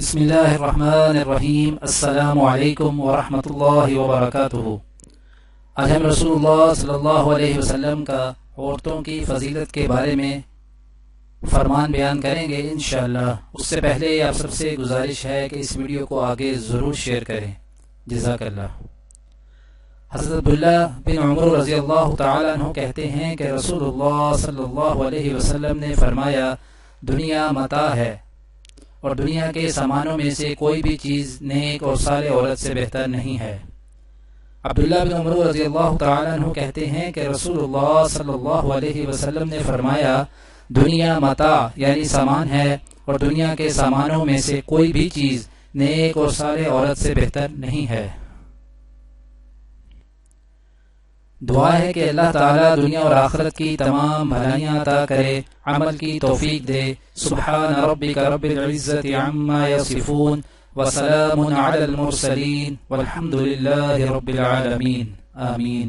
بسم اللہ الرحمن الرحیم۔ السلام علیکم ورحمۃ اللہ وبرکاتہ۔ آج ہم رسول اللہ صلی اللہ علیہ وسلم کا عورتوں کی فضیلت کے بارے میں فرمان بیان کریں گے انشاءاللہ۔ اس سے پہلے آپ سب سے گزارش ہے کہ اس ویڈیو کو آگے ضرور شیئر کریں، جزاک اللہ۔ حضرت عبداللہ بن عمر رضی اللہ تعالی عنہ کہتے ہیں کہ رسول اللہ صلی اللہ علیہ وسلم نے فرمایا، دنیا متاع ہے اور دنیا کے سامانوں میں سے کوئی بھی چیز نیک اور صالح عورت سے بہتر نہیں ہے۔ عبداللہ بن عمر رضی اللہ تعالی عنہ کہتے ہیں کہ رسول اللہ صلی اللہ علیہ وسلم نے فرمایا، دنیا متاع یعنی سامان ہے اور دنیا کے سامانوں میں سے کوئی بھی چیز نیک اور صالح عورت سے بہتر نہیں ہے۔ دعا ہے کہ اللہ تعالیٰ دنیا اور آخرت کی تمام بھلائیاں عطا کرے، عمل کی توفیق دے۔ سبحان ربک رب العزت عما یصفون وسلام علی المرسلین والحمد للہ رب العالمین، آمین۔